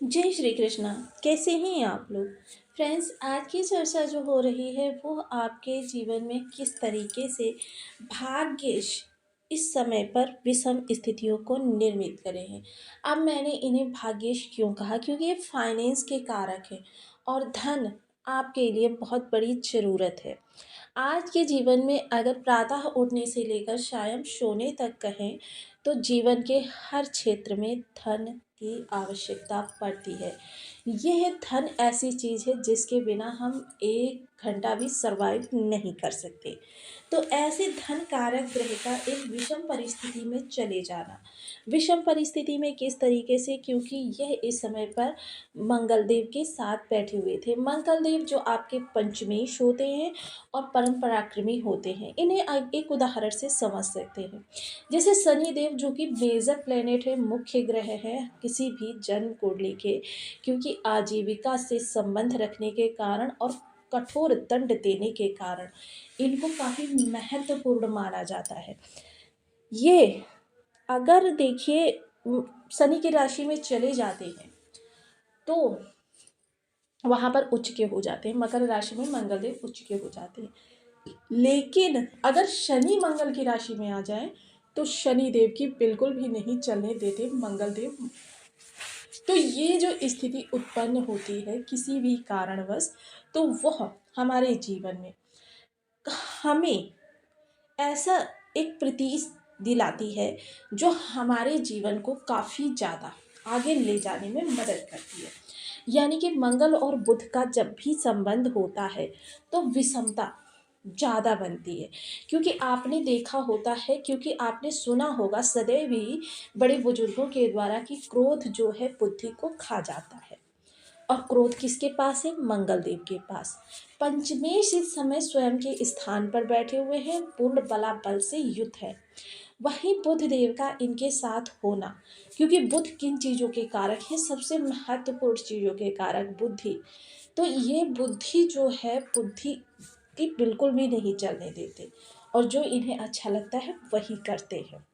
जय श्री कृष्णा। कैसे हैं आप लोग? फ्रेंड्स, आज की चर्चा जो हो रही है वो आपके जीवन में किस तरीके से भाग्येश इस समय पर विषम स्थितियों को निर्मित करे हैं। अब मैंने इन्हें भाग्येश क्यों कहा, क्योंकि ये फाइनेंस के कारक है और धन आपके लिए बहुत बड़ी ज़रूरत है। आज के जीवन में अगर प्रातः उठने से लेकर शाम सोने तक कहें तो जीवन के हर क्षेत्र में धन की आवश्यकता पड़ती है। यह धन ऐसी चीज़ है जिसके बिना हम एक घंटा भी सरवाइव नहीं कर सकते। तो ऐसे धन कारक ग्रह का एक विषम परिस्थिति में चले जाना, विषम परिस्थिति में किस तरीके से, क्योंकि यह इस समय पर मंगल देव के साथ बैठे हुए थे। मंगल देव जो आपके पंचमेश होते हैं और परम पराक्रमी होते हैं। इन्हें एक उदाहरण से समझ सकते हैं। जैसे शनि देव जो कि मेजर प्लेनेट है, मुख्य ग्रह है किसी भी जन्म कुंडली के, क्योंकि आजीविका से संबंध रखने के कारण और कठोर दंड देने के कारण इनको काफ़ी महत्वपूर्ण माना जाता है। ये अगर देखिए शनि की राशि में चले जाते हैं तो वहाँ पर उच्च के हो जाते हैं। मकर राशि में मंगल देव उच्च के हो जाते हैं। लेकिन अगर शनि मंगल की राशि में आ जाए तो शनि देव की बिल्कुल भी नहीं चलने देते मंगल देव। तो ये जो स्थिति उत्पन्न होती है किसी भी कारणवश, तो वह हमारे जीवन में हमें ऐसा एक प्रतीत दिलाती है जो हमारे जीवन को काफ़ी ज़्यादा आगे ले जाने में मदद करती है। यानी कि मंगल और बुध का जब भी संबंध होता है तो विषमता ज़्यादा बनती है। क्योंकि आपने देखा होता है, क्योंकि आपने सुना होगा सदैव ही बड़े बुजुर्गों के द्वारा कि क्रोध जो है बुद्धि को खा जाता है। और क्रोध किसके पास है? मंगल देव के पास। पंचमेश इस समय स्वयं के स्थान पर बैठे हुए हैं, पूर्ण बलाबल से युक्त है। वहीं बुध देव का इनके साथ होना, क्योंकि बुध किन चीज़ों के कारक है? सबसे महत्वपूर्ण चीज़ों के कारक बुद्धि। तो ये बुद्धि जो है, बुद्धि की बिल्कुल भी नहीं चलने देते और जो इन्हें अच्छा लगता है वही करते हैं।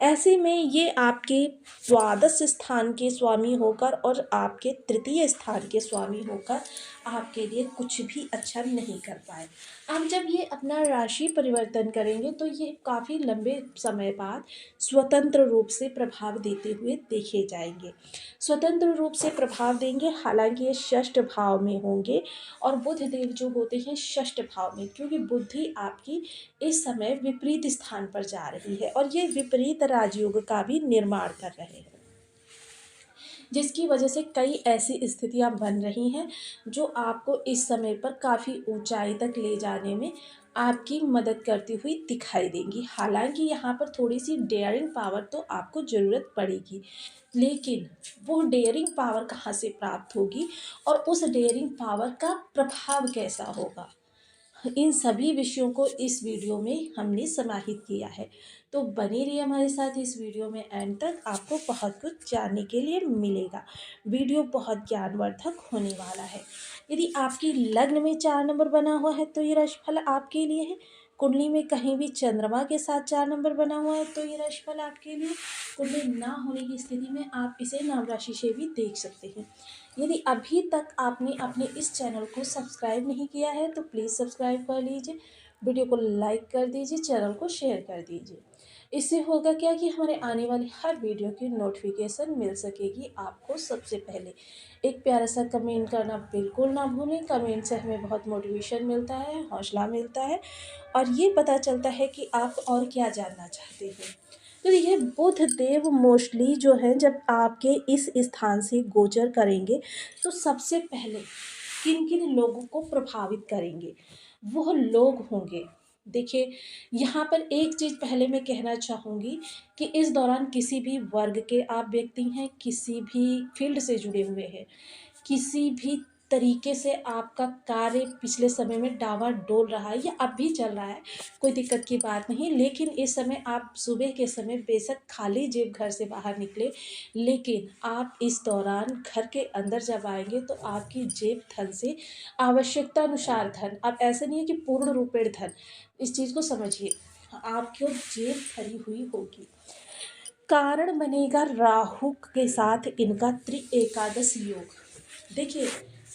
ऐसे में ये आपके द्वादश स्थान के स्वामी होकर और आपके तृतीय स्थान के स्वामी होकर आपके लिए कुछ भी अच्छा नहीं कर पाए। अब जब ये अपना राशि परिवर्तन करेंगे तो ये काफ़ी लंबे समय बाद स्वतंत्र रूप से प्रभाव देते हुए देखे जाएंगे। स्वतंत्र रूप से प्रभाव देंगे, हालांकि ये षष्ठ भाव में होंगे और बुध देव जो होते हैं षष्ठ भाव में, क्योंकि बुद्धि आपकी इस समय विपरीत स्थान पर जा रही है और ये विपरीत राजयोग का भी निर्माण कर रहे हैं, जिसकी वजह से कई ऐसी स्थितियां बन रही हैं जो आपको इस समय पर काफ़ी ऊंचाई तक ले जाने में आपकी मदद करती हुई दिखाई देंगी। हालांकि यहाँ पर थोड़ी सी डेयरिंग पावर तो आपको ज़रूरत पड़ेगी, लेकिन वो डेयरिंग पावर कहाँ से प्राप्त होगी और उस डेयरिंग पावर का प्रभाव कैसा होगा, इन सभी विषयों को इस वीडियो में हमने समाहित किया है। तो बने रहिए हमारे साथ इस वीडियो में, एंड तक आपको बहुत कुछ जानने के लिए मिलेगा। वीडियो बहुत ज्ञानवर्धक होने वाला है। यदि आपकी लग्न में 4 नंबर बना हुआ है तो ये राशिफल आपके लिए है। कुंडली में कहीं भी चंद्रमा के साथ 4 नंबर बना हुआ है तो ये राशिफल आपके लिए। कुंडली ना होने की स्थिति में आप इसे नाम राशि से भी देख सकते हैं। यदि अभी तक आपने अपने इस चैनल को सब्सक्राइब नहीं किया है तो प्लीज़ सब्सक्राइब कर लीजिए, वीडियो को लाइक कर दीजिए, चैनल को शेयर कर दीजिए। इससे होगा क्या कि हमारे आने वाली हर वीडियो की नोटिफिकेशन मिल सकेगी आपको सबसे पहले। एक प्यारा सा कमेंट करना बिल्कुल ना भूलें। कमेंट से हमें बहुत मोटिवेशन मिलता है, हौसला मिलता है और ये पता चलता है कि आप और क्या जानना चाहते हैं। तो देखिए, बुध देव मोस्टली जो है जब आपके इस स्थान से गोचर करेंगे तो सबसे पहले किन किन लोगों को प्रभावित करेंगे, वह लोग होंगे। देखिए, यहाँ पर एक चीज़ पहले मैं कहना चाहूँगी कि इस दौरान किसी भी वर्ग के आप व्यक्ति हैं, किसी भी फील्ड से जुड़े हुए हैं, किसी भी तरीके से आपका कार्य पिछले समय में डावाडोल रहा है या अब भी चल रहा है, कोई दिक्कत की बात नहीं। लेकिन इस समय आप सुबह के समय बेशक खाली जेब घर से बाहर निकले, लेकिन आप इस दौरान घर के अंदर जब आएंगे तो आपकी जेब धन से आवश्यकता अनुसार धन, अब ऐसा नहीं है कि पूर्ण रूपेण धन, इस चीज़ को समझिए, आपकी जेब भरी हुई होगी। कारण बनेगा राहु के साथ इनका त्रिएकादश योग। देखिए,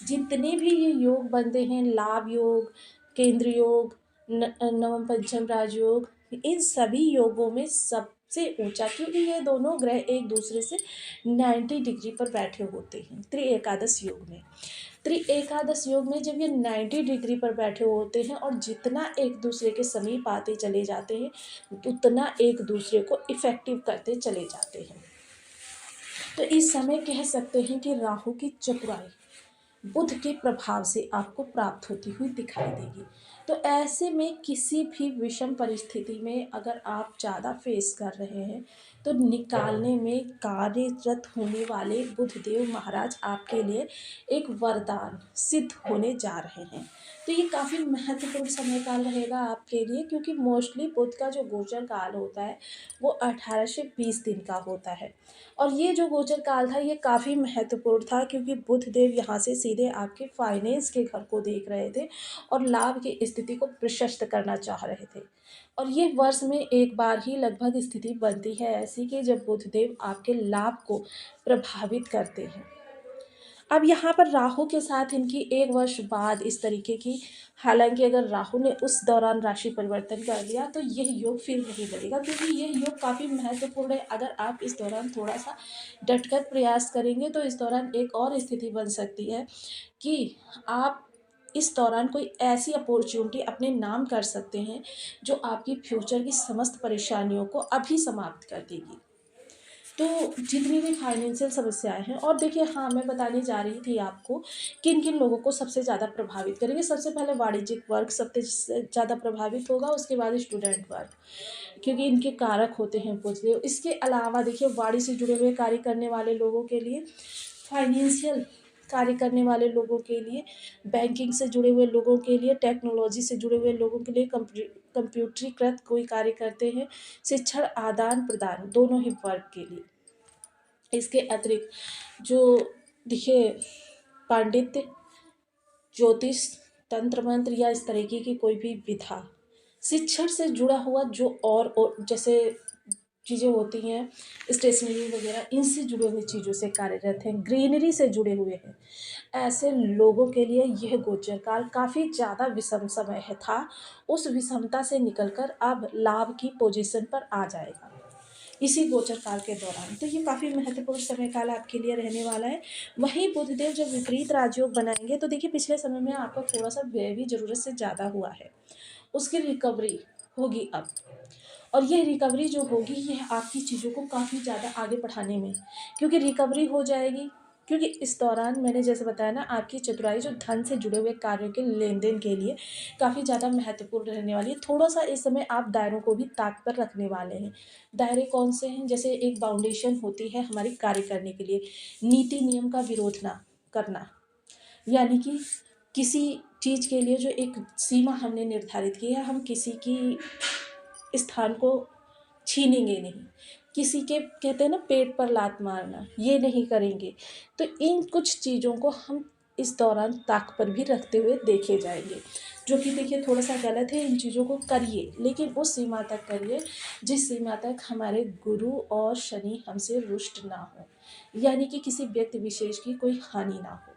जितने भी ये योग बनते हैं, लाभ योग, केंद्र योग, नवम पंचम राजयोग, इन सभी योगों में सबसे ऊंचा, क्योंकि ये दोनों ग्रह एक दूसरे से 90 डिग्री पर बैठे होते हैं त्रिएकादश योग में। त्रिएकादश योग में जब ये 90 डिग्री पर बैठे होते हैं और जितना एक दूसरे के समीप आते चले जाते हैं, उतना एक दूसरे को इफेक्टिव करते चले जाते हैं। तो इस समय कह सकते हैं कि राहु की चतुराई बुध के प्रभाव से आपको प्राप्त होती हुई दिखाई देगी। तो ऐसे में किसी भी विषम परिस्थिति में अगर आप ज़्यादा फेस कर रहे हैं, तो निकालने में कार्यरत होने वाले बुधदेव महाराज आपके लिए एक वरदान सिद्ध होने जा रहे हैं। तो ये काफ़ी महत्वपूर्ण समय काल रहेगा आपके लिए, क्योंकि मोस्टली बुध का जो गोचर काल होता है वो 18 से 20 दिन का होता है। और ये जो गोचर काल था ये काफ़ी महत्वपूर्ण था, क्योंकि बुध देव यहाँ से सीधे आपके फाइनेंस के घर को देख रहे थे और लाभ की स्थिति को प्रशस्त करना चाह रहे थे। और ये वर्ष में एक बार ही लगभग स्थिति बनती है ऐसी कि जब बुध देव आपके लाभ को प्रभावित करते हैं। अब यहाँ पर राहु के साथ इनकी एक वर्ष बाद इस तरीके की, हालांकि अगर राहु ने उस दौरान राशि परिवर्तन कर लिया तो यह योग फिर नहीं बनेगा, क्योंकि यह योग काफ़ी महत्वपूर्ण है। अगर आप इस दौरान थोड़ा सा डटकर प्रयास करेंगे तो इस दौरान एक और स्थिति बन सकती है कि आप इस दौरान कोई ऐसी अपॉर्चुनिटी अपने नाम कर सकते हैं जो आपकी फ्यूचर की समस्त परेशानियों को अभी समाप्त कर देगी। तो जितनी भी फाइनेंशियल समस्याएं हैं, और देखिए हाँ, मैं बताने जा रही थी आपको किन किन लोगों को सबसे ज़्यादा प्रभावित करेंगे। सबसे पहले वाणिज्यिक वर्ग सबसे ज़्यादा प्रभावित होगा, उसके बाद स्टूडेंट वर्ग, क्योंकि इनके कारक होते हैं बुधदेव। इसके अलावा देखिए, वाणी से जुड़े हुए कार्य करने वाले लोगों के लिए, फाइनेंशियल कार्य करने वाले लोगों के लिए, बैंकिंग से जुड़े हुए लोगों के लिए, टेक्नोलॉजी से जुड़े हुए लोगों के लिए, कंप्यूटरीकृत कोई कार्य करते हैं, शिक्षण आदान प्रदान, दोनों ही वर्ग के लिए। इसके अतिरिक्त जो देखिए, पांडित्य, ज्योतिष, तंत्र मंत्र या इस तरीके की कोई भी विधा, शिक्षण से जुड़ा हुआ जो और जैसे चीज़ें होती हैं, स्टेशनरी वगैरह, इनसे जुड़े हुए चीज़ों से कार्यरत हैं, ग्रीनरी से जुड़े हुए हैं, ऐसे लोगों के लिए यह गोचर काल काफ़ी ज़्यादा विषम समय है था। उस विषमता से निकलकर अब लाभ की पोजीशन पर आ जाएगा इसी गोचर काल के दौरान। तो ये काफ़ी महत्वपूर्ण समय काल आपके लिए रहने वाला है। वहीं बुधदेव जब विपरीत राजयोग बनाएंगे तो देखिए, पिछले समय में आपका थोड़ा सा व्यय भी ज़रूरत से ज़्यादा हुआ है, उसकी रिकवरी होगी अब। और यह रिकवरी जो होगी, यह आपकी चीज़ों को काफ़ी ज़्यादा आगे बढ़ाने में, क्योंकि रिकवरी हो जाएगी, क्योंकि इस दौरान मैंने जैसे बताया ना, आपकी चतुराई जो धन से जुड़े हुए कार्यों के लेन देन के लिए काफ़ी ज़्यादा महत्वपूर्ण रहने वाली है। थोड़ा सा इस समय आप दायरों को भी ताक पर रखने वाले हैं। दायरे कौन से हैं? जैसे एक बाउंडेशन होती है हमारी कार्य करने के लिए, नीति नियम का विरोध ना करना, यानी कि किसी चीज़ के लिए जो एक सीमा हमने निर्धारित की है, हम किसी की स्थान को छीनेंगे नहीं, किसी के कहते हैं ना पेट पर लात मारना, ये नहीं करेंगे। तो इन कुछ चीज़ों को हम इस दौरान ताक पर भी रखते हुए देखे जाएंगे, जो कि देखिए थोड़ा सा गलत है। इन चीज़ों को करिए, लेकिन उस सीमा तक करिए जिस सीमा तक हमारे गुरु और शनि हमसे रुष्ट ना हो, यानी कि किसी व्यक्ति विशेष की कोई हानि ना हो।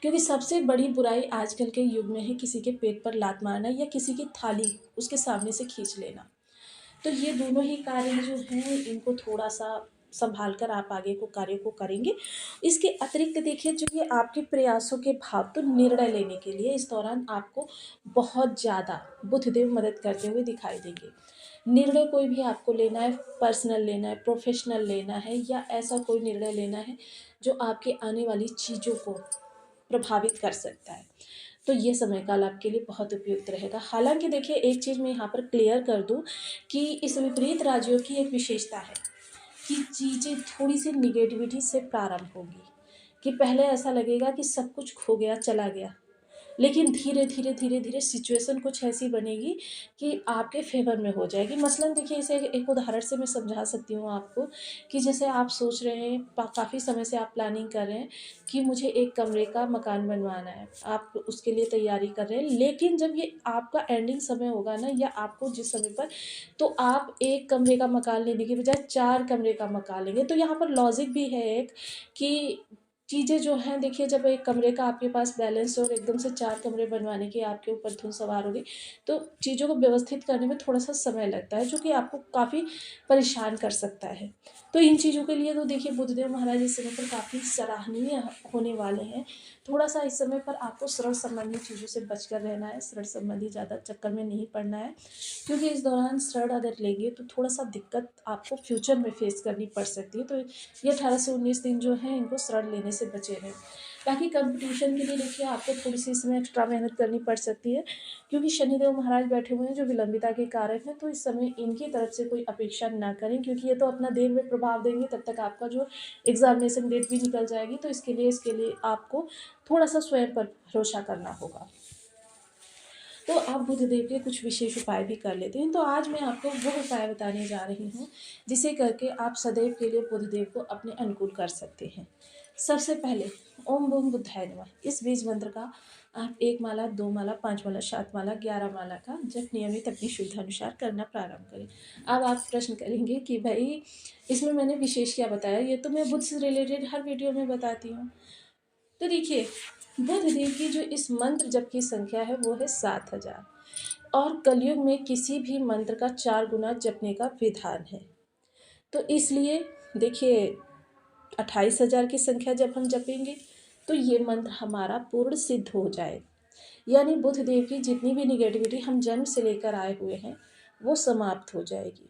क्योंकि सबसे बड़ी बुराई आजकल के युग में है किसी के पेट पर लात मारना या किसी की थाली उसके सामने से खींच लेना। तो ये दोनों ही कार्य जो हैं, इनको थोड़ा सा संभाल कर आप आगे को कार्य को करेंगे। इसके अतिरिक्त देखिए, जो ये आपके प्रयासों के भाव, तो निर्णय लेने के लिए इस दौरान आपको बहुत ज़्यादा बुधदेव मदद करते हुए दिखाई देंगे। निर्णय कोई भी आपको लेना है, पर्सनल लेना है, प्रोफेशनल लेना है, या ऐसा कोई निर्णय लेना है जो आपके आने वाली चीज़ों को प्रभावित कर सकता है, तो ये समय काल आपके लिए बहुत उपयुक्त रहेगा। हालांकि देखिए, एक चीज़ मैं यहाँ पर क्लियर कर दूँ कि इस विपरीत राज्यों की एक विशेषता है कि चीज़ें थोड़ी सी निगेटिविटी से प्रारंभ होगी, कि पहले ऐसा लगेगा कि सब कुछ खो गया, चला गया, लेकिन धीरे धीरे धीरे धीरे सिचुएशन कुछ ऐसी बनेगी कि आपके फेवर में हो जाएगी। मसलन देखिए, इसे एक उदाहरण से मैं समझा सकती हूँ आपको कि जैसे आप सोच रहे हैं, काफ़ी समय से आप प्लानिंग कर रहे हैं कि मुझे एक कमरे का मकान बनवाना है, आप उसके लिए तैयारी कर रहे हैं, लेकिन जब ये आपका एंडिंग समय होगा ना, या आपको जिस समय पर, तो आप एक कमरे का मकान लेने की बजाय 4 कमरे का मकान लेंगे। तो यहाँ पर लॉजिक भी है एक, कि चीज़ें जो हैं, देखिए जब एक कमरे का आपके पास बैलेंस हो और एकदम से 4 कमरे बनवाने की आपके ऊपर धुन सवार होगी, तो चीज़ों को व्यवस्थित करने में थोड़ा-सा समय लगता है, जो कि आपको काफ़ी परेशान कर सकता है। तो इन चीज़ों के लिए तो देखिए बुद्धदेव महाराज इस समय पर काफ़ी सराहनीय होने वाले हैं। थोड़ा-सा इस समय पर आपको ऋण संबंधी चीज़ों से बचकर रहना है, ऋण संबंधी ज़्यादा चक्कर में नहीं पड़ना है, क्योंकि इस दौरान ऋण अगर लेंगे तो थोड़ा-सा दिक्कत आपको फ्यूचर में फेस करनी पड़ सकती है। तो ये 18 से 19 दिन जो हैं, इनको ऋण लेने से बचे रहें। बाकी कंपटीशन के लिए देखिए आपको थोड़ी-सी इसमें एक्स्ट्रा मेहनत करनी पड़ सकती है, क्योंकि शनिदेव महाराज बैठे हुए हैं जो विलंबिता के कारक हैं, तो इस समय इनकी तरफ से कोई अपेक्षा ना करें, क्योंकि ये तो अपना देर में प्रभाव देंगे, तब तक आपका जो एग्ज़ामिनेशन डेट भी निकल जाएगी। तो इसके लिए आपको थोड़ा-सा स्वयं पर भरोसा करना होगा। तो आप बुधदेव के कुछ विशेष उपाय भी कर लेते हैं। तो आज मैं आपको वो उपाय बताने जा रही हूँ, जिसे करके आप सदैव के लिए बुधदेव को अपने अनुकूल कर सकते हैं। सबसे पहले ओम बूम बुद्धाय नमः इस बीज मंत्र का आप 1 माला, 2 माला, 5 माला, 7 माला, 11 माला का जप नियमित अपनी सुविधानुसार करना प्रारंभ करें। अब आप प्रश्न करेंगे कि भई इसमें मैंने विशेष क्या बताया? ये तो मैं बुध से रिलेटेड हर वीडियो में बताती हूँ। तो देखिए, बुधदेव की जो इस मंत्र जप की संख्या है वो है 7000, और कलयुग में किसी भी मंत्र का 4 गुना जपने का विधान है। तो इसलिए देखिए, 28,000 की संख्या जब हम जपेंगे तो ये मंत्र हमारा पूर्ण सिद्ध हो जाए, यानी बुधदेव की जितनी भी निगेटिविटी हम जन्म से लेकर आए हुए हैं वो समाप्त हो जाएगी।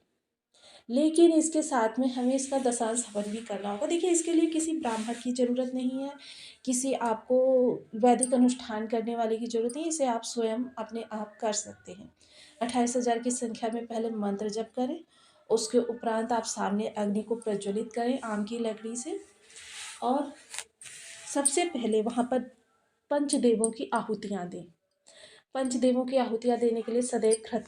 लेकिन इसके साथ में हमें इसका दशांश हवन भी करना होगा। देखिए, इसके लिए किसी ब्राह्मण की ज़रूरत नहीं है, किसी आपको वैदिक अनुष्ठान करने वाले की ज़रूरत नहीं है, इसे आप स्वयं अपने आप कर सकते हैं। 28,000 की संख्या में पहले मंत्र जप करें, उसके उपरांत आप सामने अग्नि को प्रज्वलित करें आम की लकड़ी से, और सबसे पहले वहाँ पर पंचदेवों की आहुतियाँ दें। पंचदेवों की आहुतियाँ देने के लिए सदैव घृत का